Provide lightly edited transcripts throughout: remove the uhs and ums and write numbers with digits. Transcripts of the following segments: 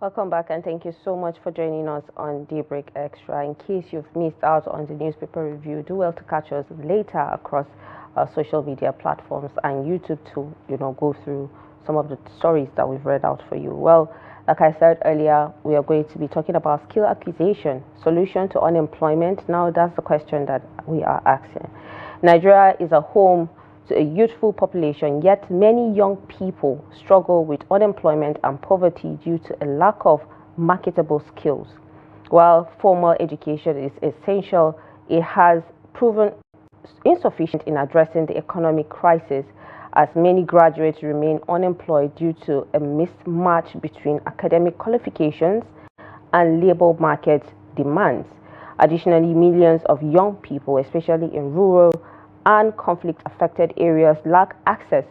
Welcome back, and thank you so much for joining us on Daybreak Extra. In case you've missed out on the newspaper review, do well to catch us later across social media platforms and YouTube to go through some of the stories that we've read out for you. Well, like I said earlier, we are going to be talking about skill acquisition, solution to unemployment. Now that's the question that we are asking. Nigeria is a home to a youthful population, yet many young people struggle with unemployment and poverty due to a lack of marketable skills. While formal education is essential, it has proven insufficient in addressing the economic crisis, as many graduates remain unemployed due to a mismatch between academic qualifications and labor market demands. Additionally, millions of young people, especially in rural and conflict-affected areas, lack access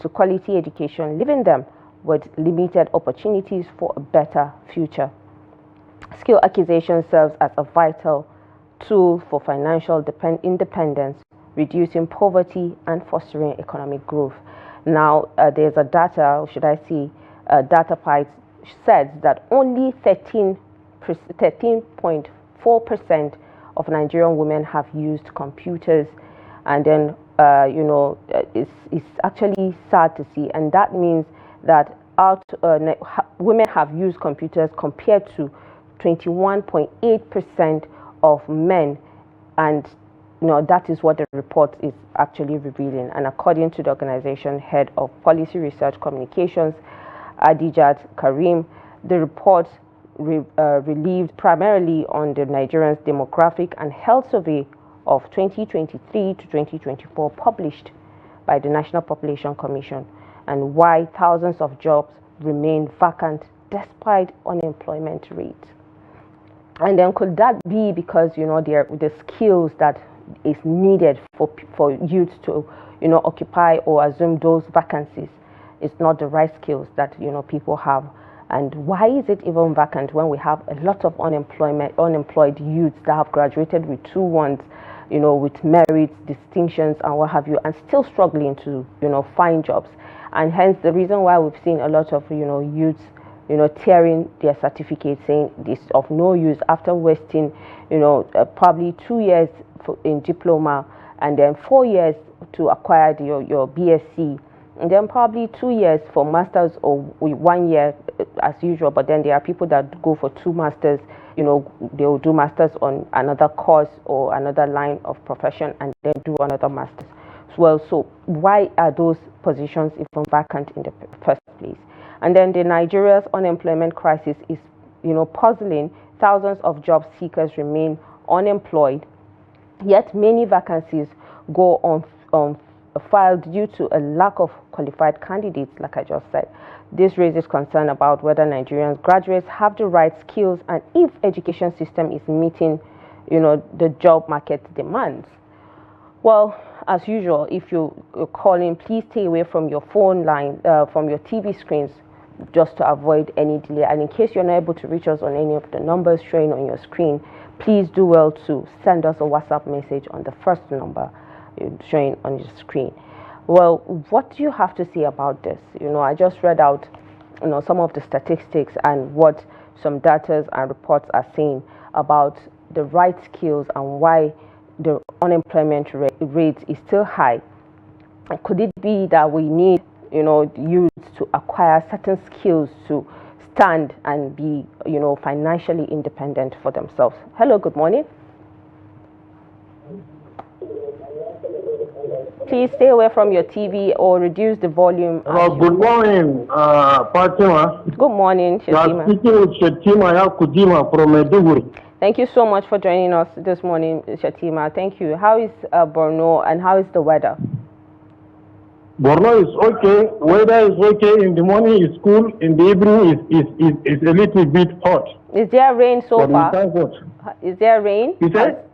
to quality education, leaving them with limited opportunities for a better future. Skill acquisition serves as a vital tool for financial independence, reducing poverty, and fostering economic growth. Now, there's a data, or should I say, data pipe says that only 13.4% of Nigerian women have used computers. And then, it's actually sad to see. And that means that women have used computers compared to 21.8% of men. And, that is what the report is actually revealing. And according to the organization head of policy research communications, Adijat Karim, the report relieved primarily on the Nigerians' demographic and health survey of 2023 to 2024 published by the National Population Commission, and why thousands of jobs remain vacant despite unemployment rate. And then could that be because the skills that is needed for youth to occupy or assume those vacancies is not the right skills that people have? And why is it even vacant when we have a lot of unemployed youths that have graduated with 2-1s, with merits, distinctions, and what have you, and still struggling to, find jobs? And hence the reason why we've seen a lot of, youths, tearing their certificates, saying this of no use after wasting, probably 2 years in diploma, and then 4 years to acquire your BSc, and then probably 2 years for masters, or 1 year as usual. But then there are people that go for 2 masters. They will do masters on another course or another line of profession, and then do another masters. Well, so why are those positions even vacant in the first place? And then the Nigeria's unemployment crisis is, puzzling. Thousands of job seekers remain unemployed, yet many vacancies go unfilled due to a lack of qualified candidates, like I just said. This raises concern about whether Nigerian graduates have the right skills and if education system is meeting, the job market demands. Well, as usual, if you're calling, please stay away from your phone line, from your TV screens, just to avoid any delay. And in case you're not able to reach us on any of the numbers showing on your screen, please do well to send us a WhatsApp message on the first number showing on your screen. Well, what do you have to say about this? I just read out, some of the statistics and what some data and reports are saying about the right skills and why the unemployment rate is still high. Could it be that we need, youth to acquire certain skills to stand and be, financially independent for themselves? Hello, good morning. Please stay away from your TV or reduce the volume. Good morning, Fatima. Good morning, Shatima. Speaking with Shatima Yakudima from Daybreak. Thank you so much for joining us this morning, Shatima. Thank you. How is Borno, and how is the weather? Borno is okay. Weather is okay. In the morning is cool. In the evening is a little bit hot. Is there rain so far? Is there rain?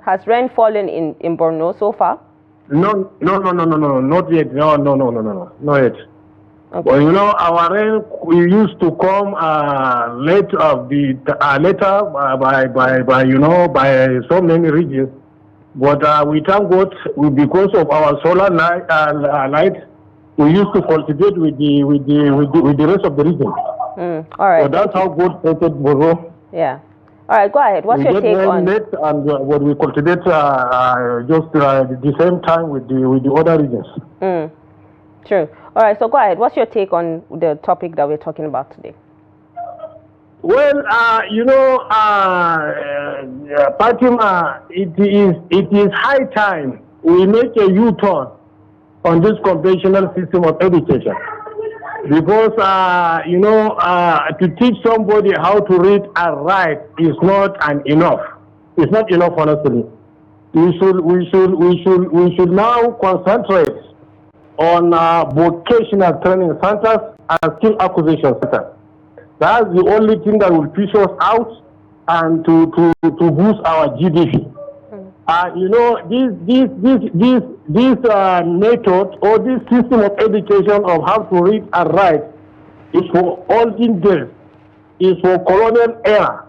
Has rain fallen in Borno so far? No, not yet. No, not yet. Okay. Well, our rain we used to come later by so many regions, but we thank God because of our solar light we used to cultivate with the rest of the region. All right. So that's how good it will. Yeah. All right, go ahead. What's your take on? Late and what we cultivate just the same time with the other regions. True. All right, so go ahead. What's your take on the topic that we're talking about today? Well, Fatima, it is high time we make a U-turn on this conventional system of education. Because, to teach somebody how to read and write is not enough. It's not enough, honestly. We should now concentrate on vocational training centers and skill acquisition centers. That's the only thing that will push us out and to boost our GDP. This method or this system of education of how to read and write is for olden days, is for colonial era.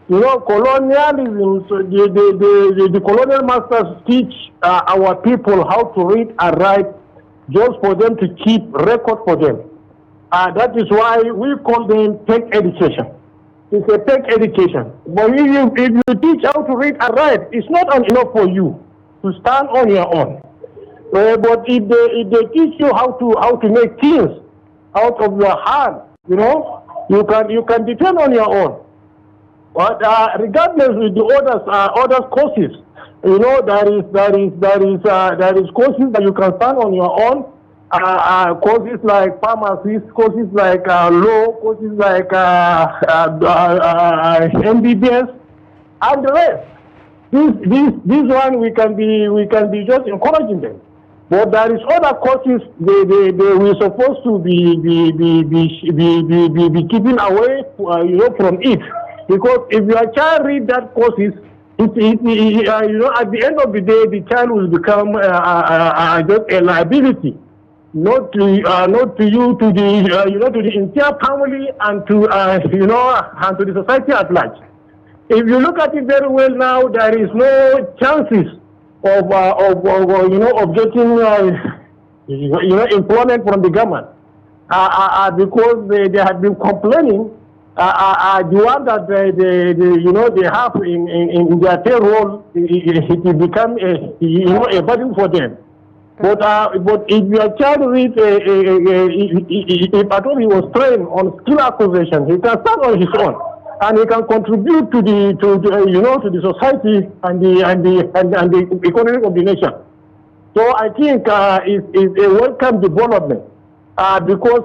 Colonialism, so the colonial masters teach our people how to read and write just for them to keep record for them. That is why we call them tech education. It's a tech education. But if you teach how to read and write, it's not enough for you to stand on your own. But if they teach you how to make things out of your hand, you can depend on your own. But regardless with the other courses, there is courses that you can stand on your own. Courses like pharmacy, courses like law, courses like MBBS, and the rest. This one we can be just encouraging them. But there is other courses they were supposed to be keeping away, from it. Because if your child read that courses, at the end of the day, the child will become just a liability. Not to you, to the entire family, and to and to the society at large. If you look at it very well now, there is no chances of getting employment from the government because they have been complaining. The one that they have in their payroll, it will become a burden for them. But if your child reads, if at all he was trained on skill acquisition, he can stand on his own, and he can contribute to the society and the economy of the nation. So I think it's a welcome development because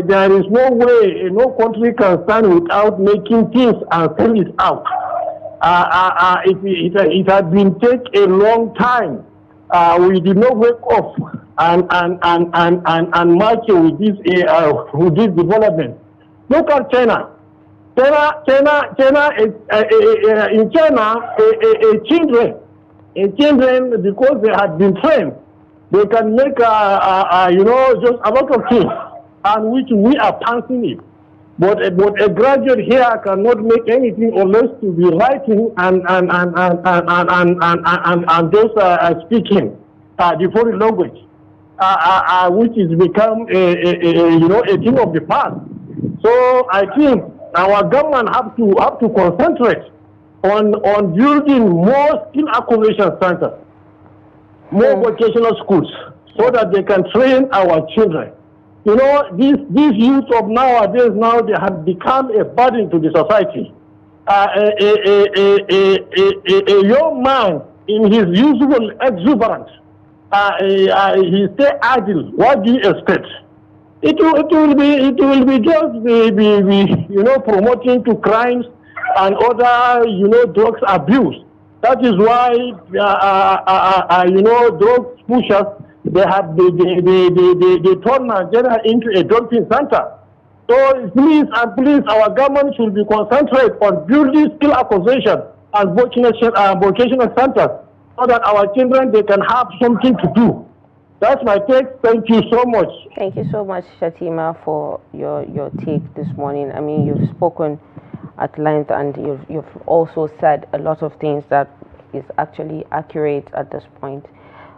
there is no way no country can stand without making things and sell it out. It has been take a long time. We did not wake up and march with this development. Look at China. China is in China, children, because they had been trained, they can make just a lot of things, and which we are passing it. But a graduate here cannot make anything unless to be writing and just speaking the foreign language, which has become a thing of the past. So I think our government have to concentrate on building more skill acquisition centers, more vocational schools, so that they can train our children. These youth of nowadays, now they have become a burden to the society. A young man in his usual exuberance, he stay idle. What do you expect? It will be just promoting to crimes and other drugs abuse. That is why drug pushers, they turn Nigeria into a dumping center. So please, our government should be concentrated on building skill acquisition and vocational centers, so that our children, they can have something to do. That's my take. Thank you so much. Thank you so much, Fatima, for your take this morning. I mean, you've spoken at length, and you've also said a lot of things that is actually accurate at this point.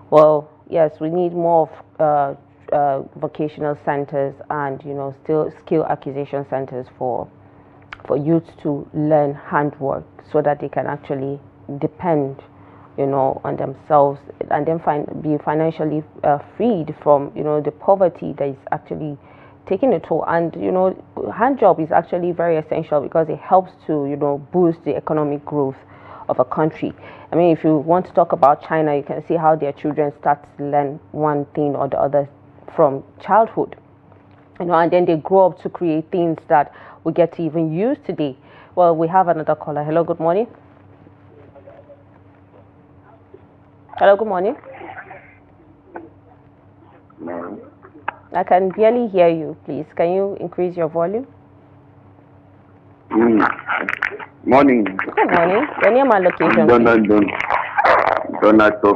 Well, yes, we need more of vocational centers and still skill acquisition centers for youth to learn handwork so that they can actually depend on themselves and then be financially freed from the poverty that is actually taking a toll. And hand job is actually very essential because it helps to boost the economic growth of a country. I mean, if you want to talk about China, you can see how their children start to learn one thing or the other from childhood, and then they grow up to create things that we get to even use today. Well, we have another caller. Hello, good morning. Hello, good morning. No. I can barely hear you. Please, can you increase your volume? Morning. Good morning. Your name and location, Donald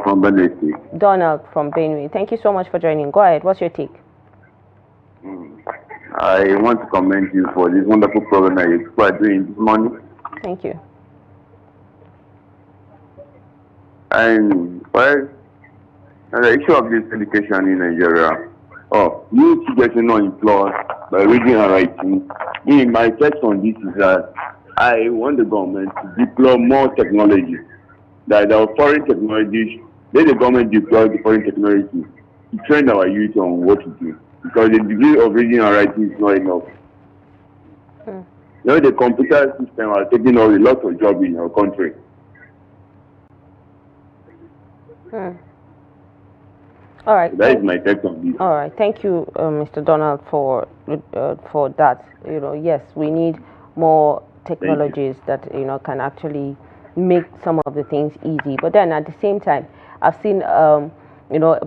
from Benue. Donald from Benue. Thank you so much for joining. Go ahead. What's your take? I want to commend you for this wonderful program that you are doing this morning. Thank you. And well, the issue of this education in Nigeria, youth getting unemployed by reading and writing. My text on this is that I want the government to deploy more technology. That our foreign technologies, let the government deploy the foreign technology to train our youth on what to do. Because the degree of reading and writing is not enough. The computer system are taking away a lot of jobs in our country. All right. So that is my take on this. All right. Thank you, Mr. Donald, for that. Yes, we need more technologies that can actually make some of the things easy. But then at the same time, I've seen a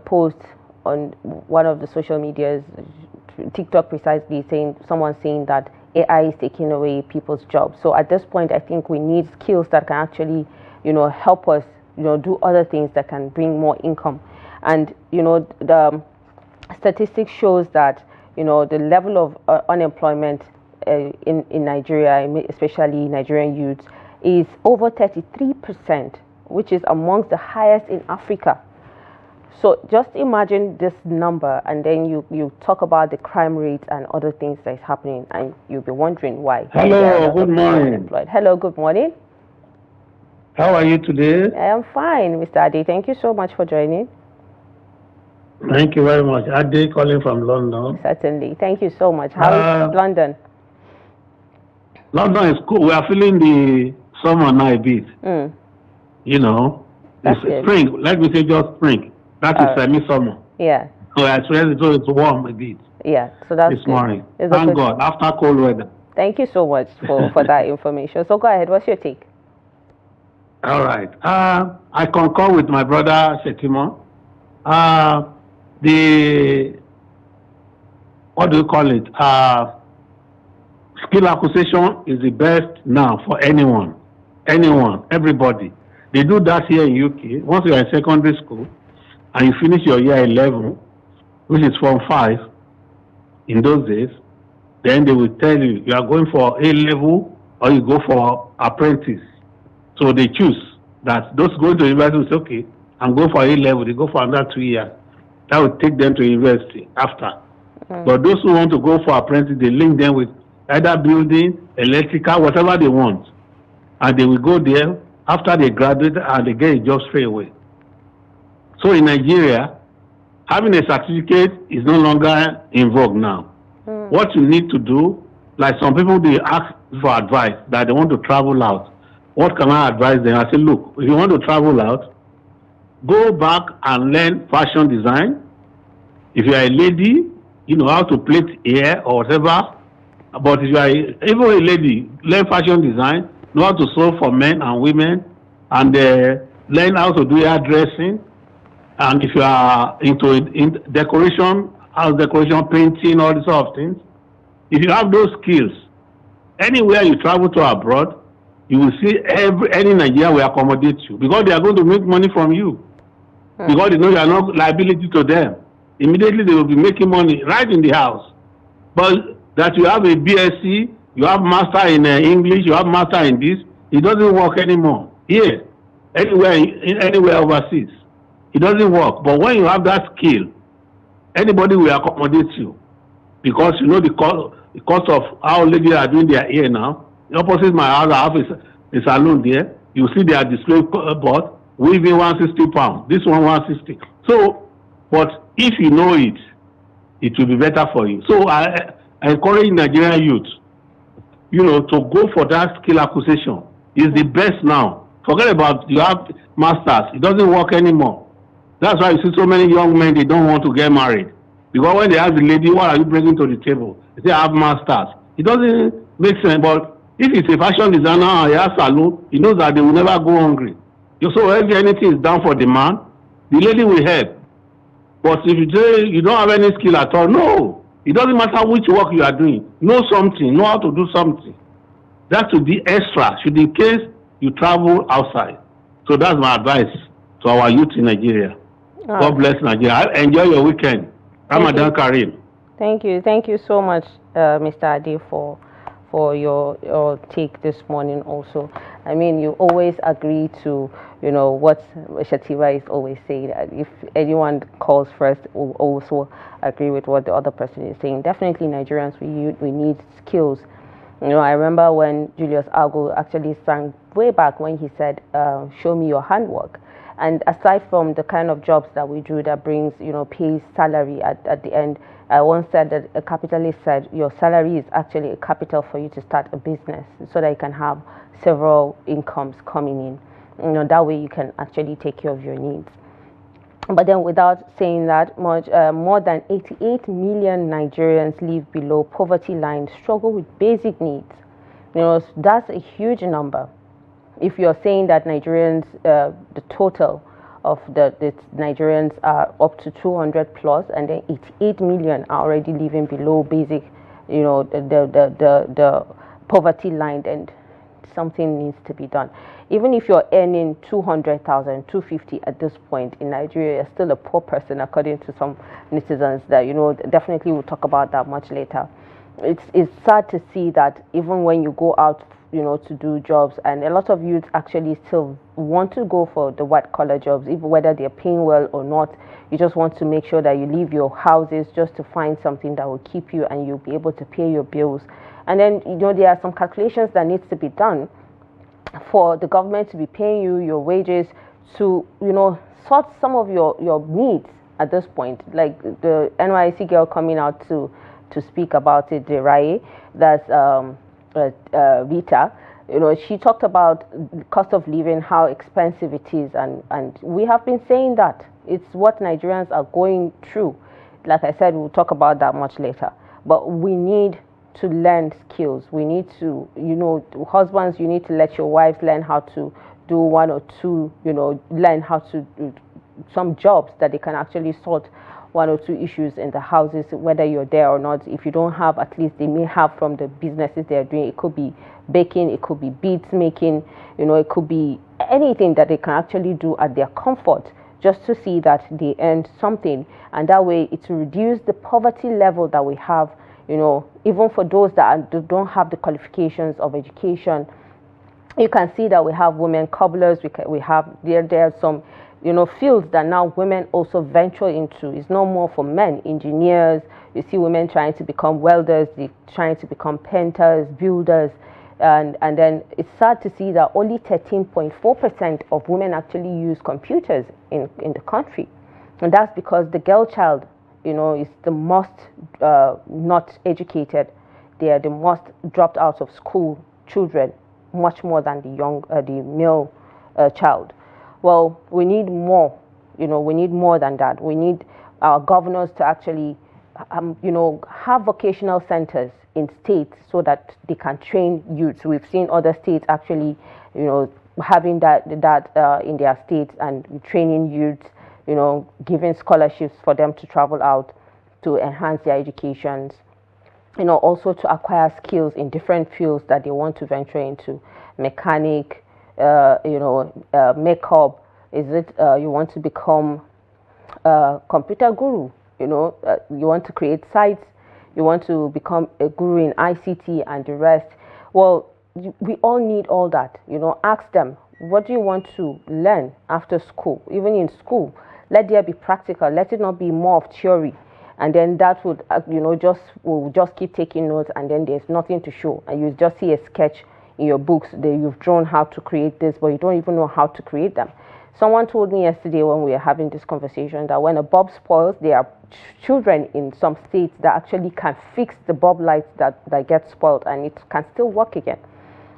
post on one of the social medias, TikTok precisely, someone saying that AI is taking away people's jobs. So at this point, I think we need skills that can actually help us do other things that can bring more income. And the statistics shows that the level of unemployment in Nigeria, especially Nigerian youths, is over 33%, which is amongst the highest in Africa. So just imagine this number, and then you talk about the crime rate and other things that is happening, and you'll be wondering why. Hello, good morning. Hello, good morning. How are you today? I am fine, Mr. Ade. Thank you so much for joining. Thank you very much. Ade calling from London. Certainly. Thank you so much. How is London? London is cool. We are feeling the summer now a bit. It's spring. Let me say just spring. That is semi-summer. Yeah. So I swear it's warm a bit. Yeah. So that's this morning. Thank God. After cold weather. Thank you so much for that information. So go ahead. What's your take? All right. I concur with my brother Fatima. What do you call it? Skill acquisition is the best now for anyone, everybody. They do that here in UK. Once you are in secondary school and you finish your year 11, which is Form 5 in those days, then they will tell you you are going for A level or you go for apprentice. So they choose that those going to university will say, okay, I'm going for A level, they go for another 2 years. That will take them to university after. But those who want to go for apprentice, they link them with either building, electrical, whatever they want. And they will go there after they graduate and they get a job straight away. So in Nigeria, having a certificate is no longer in vogue now. What you need to do, like some people, they ask for advice that they want to travel out. What can I advise them? I say, look, if you want to travel out, go back and learn fashion design. If you are a lady, you know how to plait hair or whatever. But if you are even a lady, learn fashion design, know how to sew for men and women, and learn how to do hairdressing. And if you are into decoration, house decoration, painting, all these sort of things, if you have those skills, anywhere you travel to abroad, you will see any Nigerian will accommodate you because they are going to make money from you. Because they know you are not liability to them. Immediately they will be making money right in the house. But that you have a BSc, you have master in English, you have master in this, it doesn't work anymore. Here, anywhere overseas, it doesn't work. But when you have that skill, anybody will accommodate you because you know the cost of how ladies are doing their hair now. Opposite my house, I have a salon there. You see their display board, weaving £160. This one 160. So, but if you know it, it will be better for you. So I encourage Nigerian youth, you know, to go for that skill acquisition. It's the best now. Forget about you have masters. It doesn't work anymore. That's why you see so many young men, they don't want to get married. Because when they ask the lady, what are you bringing to the table? They say, I have masters. It doesn't make sense. But if it's a fashion designer or a salon, he knows that they will never go hungry. So if anything is done for the man, the lady will help. But if you say you don't have any skill at all, no. It doesn't matter which work you are doing. Know something. Know how to do something. That should be extra, should in case you travel outside. So that's my advice to our youth in Nigeria. God bless Nigeria. Enjoy your weekend. Ramadan Kareem. Thank you. Thank you so much, Mr. Ade, for your take this morning also. I mean, you always agree to, you know, what Shativa is always saying. If anyone calls first, will also agree with what the other person is saying. Definitely Nigerians, we need skills. You know, I remember when Julius Agu actually sang way back when he said, show me your handwork. And aside from the kind of jobs that we do that brings, you know, pays salary at the end, I once said that a capitalist said your salary is actually a capital for you to start a business so that you can have several incomes coming in. You know, that way you can actually take care of your needs. But then without saying that much, more than 88 million Nigerians live below poverty line, struggle with basic needs. You know, that's a huge number. If you're saying that Nigerians, the total of the Nigerians are up to 200 plus, and then 88 million are already living below basic, you know, the poverty line, then something needs to be done. Even if you're earning 200,000, 250 at this point in Nigeria, you're still a poor person, according to some netizens. That, you know, definitely we'll talk about that much later. It's sad to see that even when you go out, you know, to do jobs, and a lot of youth actually still want to go for the white collar jobs, even whether they're paying well or not. You just want to make sure that you leave your houses just to find something that will keep you and you'll be able to pay your bills. And then, you know, there are some calculations that needs to be done for the government to be paying you your wages to, you know, sort some of your needs at this point. Like the NYC girl coming out to speak about it, the Rai, that's Rita, you know, she talked about the cost of living, how expensive it is, and we have been saying that it's what Nigerians are going through. Like I said, we'll talk about that much later. But we need to learn skills. We need to, you know, husbands, you need to let your wives learn how to do one or two, you know, learn how to do some jobs that they can actually sort one or two issues in the houses, whether you're there or not. If you don't have, at least they may have from the businesses they're doing. It could be baking, it could be beads making, you know, it could be anything that they can actually do at their comfort, just to see that they earn something. And that way it will reduce the poverty level that we have, you know, even for those that don't have the qualifications of education. You can see that we have women cobblers, we have there are some, you know, fields that now women also venture into. It's no more for men. Engineers, you see women trying to become welders, they trying to become painters, builders, and then it's sad to see that only 13.4% of women actually use computers in the country. And that's because the girl child, you know, is the most not educated. They are the most dropped out of school children, much more than the male child. Well, we need more, you know, we need more than that. We need our governors to actually, you know, have vocational centers in states so that they can train youths. We've seen other states actually, you know, having that in their states and training youths, you know, giving scholarships for them to travel out to enhance their educations, you know, also to acquire skills in different fields that they want to venture into, mechanic, you know, makeup. Is it you want to become a computer guru? You know, you want to create sites. You want to become a guru in ICT and the rest. Well, we all need all that. You know, ask them, what do you want to learn after school? Even in school, let there be practical. Let it not be more of theory. and then that would will just keep taking notes, and then there's nothing to show, and you just see a sketch in your books that you've drawn how to create this, but you don't even know how to create them. Someone told me yesterday when we were having this conversation that when a bulb spoils, there are children in some states that actually can fix the bulb lights that get spoiled, and it can still work again.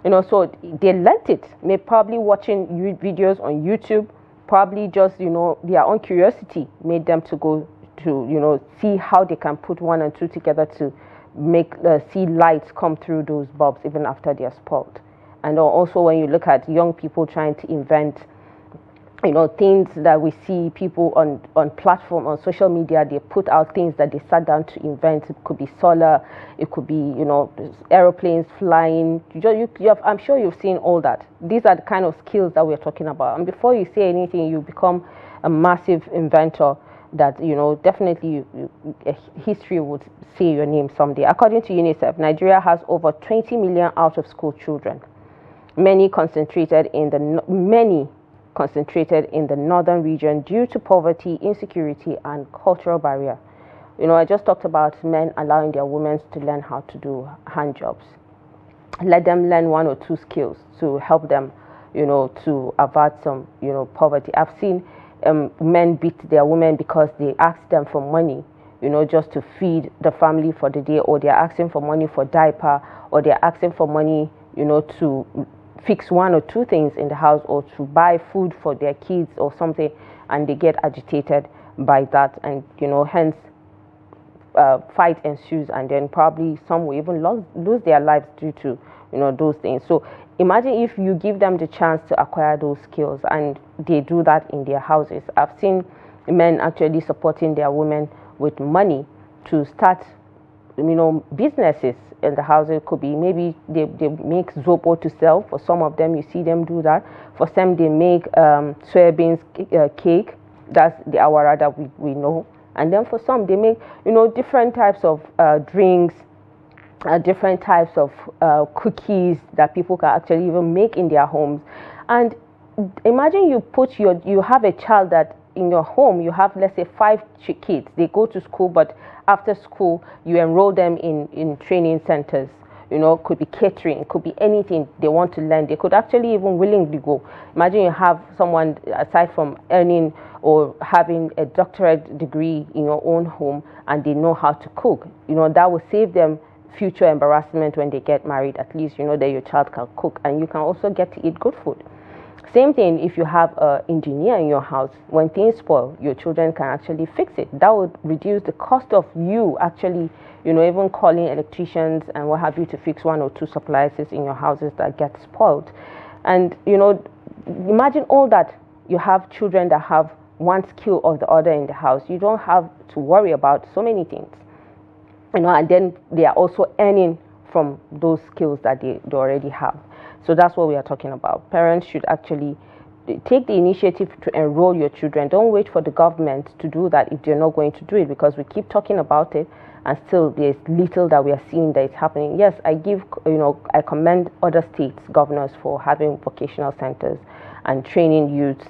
So they learnt it. Maybe probably watching videos on YouTube, probably just, their own curiosity made them to go to, see how they can put one and two together to make see lights come through those bulbs even after they're spoiled. And also when you look at young people trying to invent things that we see people on platform, on social media, they put out things that they sat down to invent. It could be solar, it could be, aeroplanes flying. I'm sure you've seen all that. These are the kind of skills that we're talking about. And before you say anything, you become a massive inventor that, definitely history would say your name someday. According to UNICEF, Nigeria has over 20 million out-of-school children, many concentrated in the northern region due to poverty, insecurity, and cultural barrier. I just talked about men allowing their women to learn how to do hand jobs. Let them learn one or two skills to help them, to avert some, poverty. I've seen men beat their women because they ask them for money, just to feed the family for the day, or they're asking for money for diaper, or they're asking for money, to fix one or two things in the house, or to buy food for their kids or something, and they get agitated by that, and hence fight ensues, and then probably some will even lose their lives due to those things. So imagine if you give them the chance to acquire those skills and they do that in their houses. I've seen men actually supporting their women with money to start businesses in the house. It could be maybe they make zobo to sell. For some of them, you see them do that. For some, they make soybeans cake. That's the awara that we know. And then for some, they make different types of drinks, different types of cookies that people can actually even make in their homes. And imagine you have a child that in your home you have, let's say, 5 kids. They go to school, but after school you enroll them in training centers. Could be catering, could be anything they want to learn. They could actually even willingly go. Imagine you have someone, aside from earning or having a doctorate degree in your own home, and they know how to cook. That will save them future embarrassment when they get married. At least that your child can cook, and you can also get to eat good food. Same thing if you have an engineer in your house. When things spoil, your children can actually fix it. That would reduce the cost of you actually, even calling electricians and what have you to fix one or two appliances in your houses that get spoiled. And, imagine all that. You have children that have one skill or the other in the house. You don't have to worry about so many things. And then they are also earning from those skills that they already have. So that's what we are talking about. Parents should actually take the initiative to enroll your children. Don't wait for the government to do that if they're not going to do it, because we keep talking about it and still there's little that we are seeing that it's happening. Yes, I commend other states, governors, for having vocational centers and training youths,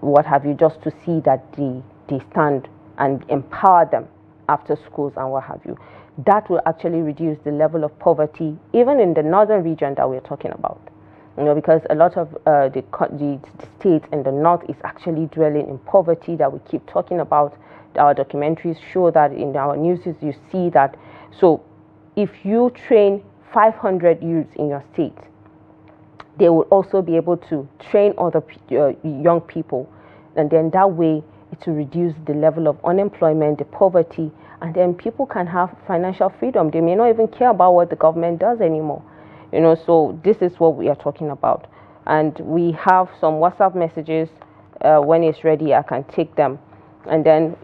what have you, just to see that they stand and empower them after schools and what have you. That will actually reduce the level of poverty, even in the northern region that we're talking about. Because a lot of the states in the north is actually dwelling in poverty that we keep talking about. Our documentaries show that, in our news you see that. So if you train 500 youths in your state, they will also be able to train other young people, and then that way it will reduce the level of unemployment, the poverty, and then people can have financial freedom. They may not even care about what the government does anymore. So this is what we are talking about. And we have some WhatsApp messages. When it's ready, I can take them. And then,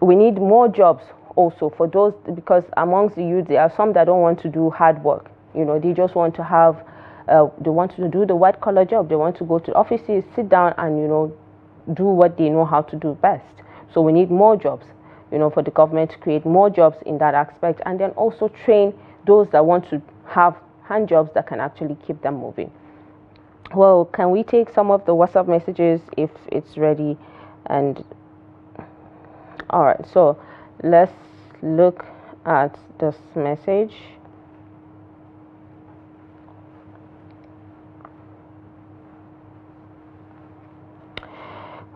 we need more jobs also for those, because amongst the youth, there are some that don't want to do hard work. They just want to have, they want to do the white collar job. They want to go to offices, sit down and, do what they know how to do best. So we need more jobs, for the government to create more jobs in that aspect, and then also train those that want to have hand jobs that can actually keep them moving. Well, can we take some of the WhatsApp messages if it's ready? And all right, so Let's look at this message.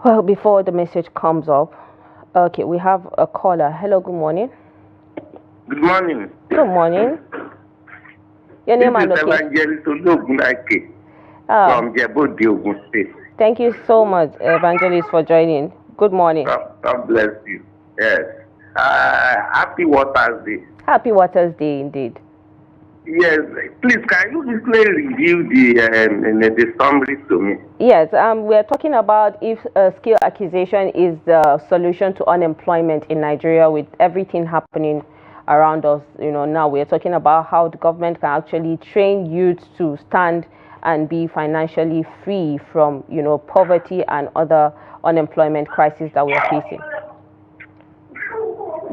Well, before the message comes up, okay, we have a caller. Hello, good morning. Good morning. Good morning. Your name and location? From Jebodi, Ogun State. Thank you so much, Evangelist, for joining. Good morning. God bless you. Yes. Happy Waters Day. Happy Waters Day, indeed. Yes. Please, can you quickly review the summary to me? Yes. We are talking about if skill acquisition is the solution to unemployment in Nigeria, with everything happening around us. Now we are talking about how the government can actually train youth to stand and be financially free from, poverty and other unemployment crises that we are facing.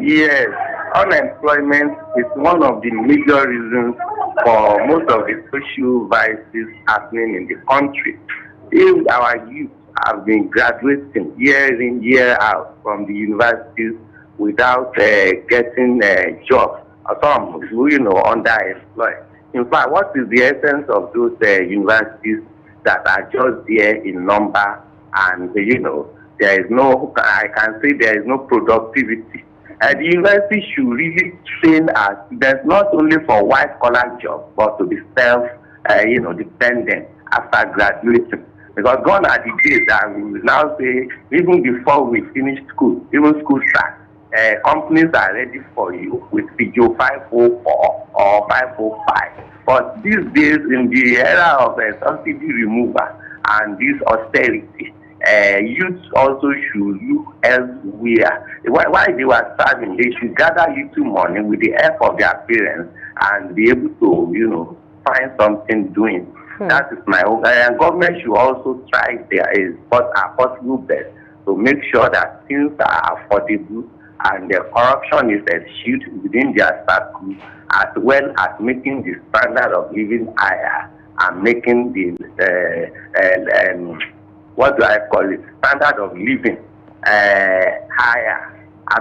Yes, unemployment is one of the major reasons for most of the social vices happening in the country. If our youth have been graduating year in, year out from the universities without getting a job, or some, underemployed. In fact, what is the essence of those universities that are just there in number, and there is no, I can say there is no productivity. The university should really train our students not only for white-collar jobs, but to be self-dependent after graduating. Because gone are the days that we will now say, even before we finish school, even school starts, companies are ready for you with video 504 or 505. But these days, in the era of subsidy removal and this austerity, youth also should look elsewhere. While they were starving, they should gather little money with the help of their parents and be able to, find something doing. That is my own. Government should also try their possible best to make sure that things are affordable and the corruption is eschewed within their circle, as well as making the standard of living higher and making the standard of living higher.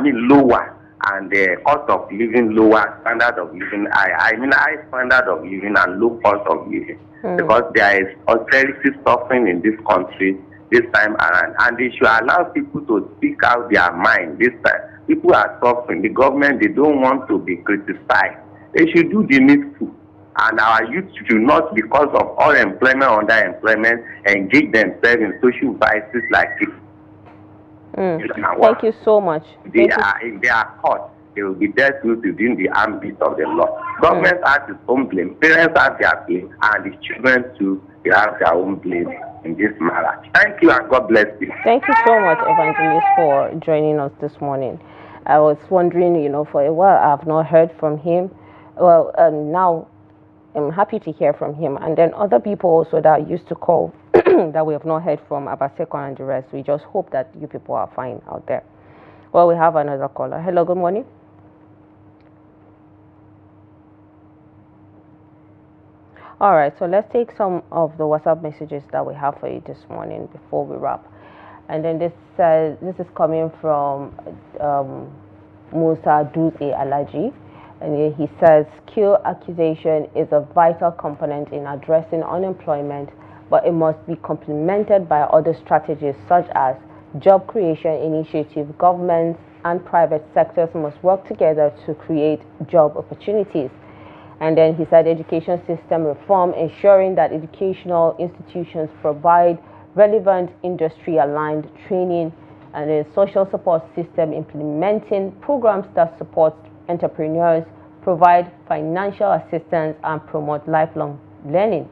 Lower, and the cost of living lower, standard of living higher. High standard of living and low cost of living. Because there is austerity suffering in this country this time around, and they should allow people to speak out their mind this time. People are suffering. The government, they don't want to be criticized. They should do the needful. And our youth should not, because of unemployment, underemployment, engage themselves in social vices like this. Thank you so much. If they are caught, they will be dealt with within the ambit of the law. Government has its own blame, parents have their blame, and the children too, they have their own blame in this matter. Thank you, and God bless you. Thank you so much, Evangelist, for joining us this morning. I was wondering, for a while I've not heard from him. Well, now I'm happy to hear from him, and then other people also that used to call that we have not heard from, Abaseko and the rest. We just hope that you people are fine out there. Well, we have another caller. Hello, good morning. All right, so let's take some of the WhatsApp messages that we have for you this morning before we wrap. And then this is coming from Musa Duze Alaji. And he says, skill acquisition is a vital component in addressing unemployment, but it must be complemented by other strategies such as job creation initiative. Governments and private sectors must work together to create job opportunities. And then he said education system reform, ensuring that educational institutions provide relevant industry-aligned training, and a social support system, implementing programs that support entrepreneurs, provide financial assistance, and promote lifelong learning.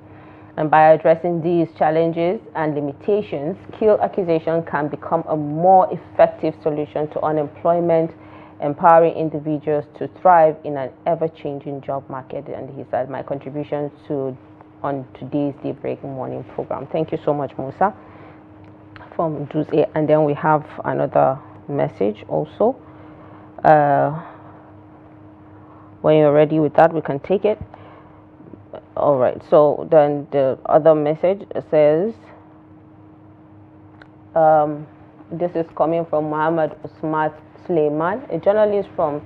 And by addressing these challenges and limitations, skill acquisition can become a more effective solution to unemployment, empowering individuals to thrive in an ever-changing job market. And he said, my contribution on today's Daybreak morning program. Thank you so much, Musa, from Duze. And then we have another message also. When you're ready with that, we can take it. All right, so then the other message says, this is coming from Muhammad Usman Suleiman, a journalist from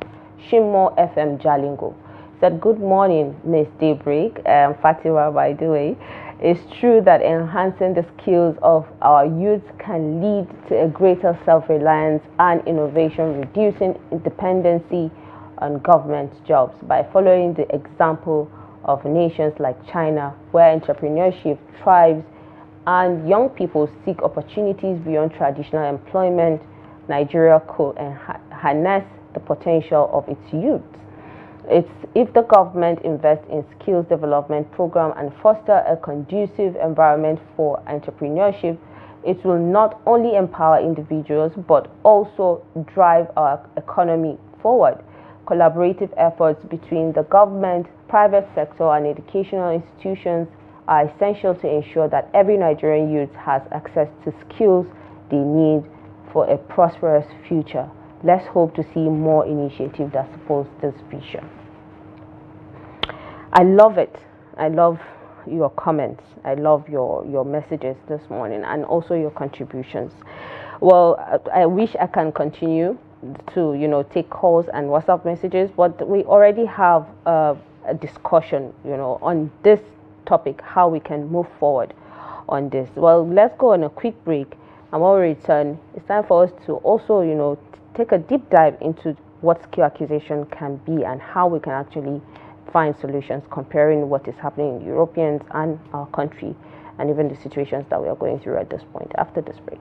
Shimo FM Jalingo, said, "Good morning, Miss Daybreak." Fatima, by the way. It's true that enhancing the skills of our youth can lead to a greater self-reliance and innovation, reducing dependency on government jobs. By following the example of nations like China, where entrepreneurship thrives and young people seek opportunities beyond traditional employment, Nigeria could harness the potential of its youth. If the government invests in skills development program and foster a conducive environment for entrepreneurship, it will not only empower individuals but also drive our economy forward. Collaborative efforts between the government, private sector, and educational institutions are essential to ensure that every Nigerian youth has access to skills they need for a prosperous future. Let's hope to see more initiatives that support this vision. I love it. I love your comments. I love your messages this morning and also your contributions. Well, I wish I can continue to, take calls and WhatsApp messages, but we already have a discussion, on this topic, how we can move forward on this. Well, let's go on a quick break, and when we return, it's time for us to also, take a deep dive into what skill acquisition can be and how we can actually find solutions, comparing what is happening in Europeans and our country, and even the situations that we are going through at this point. After this break.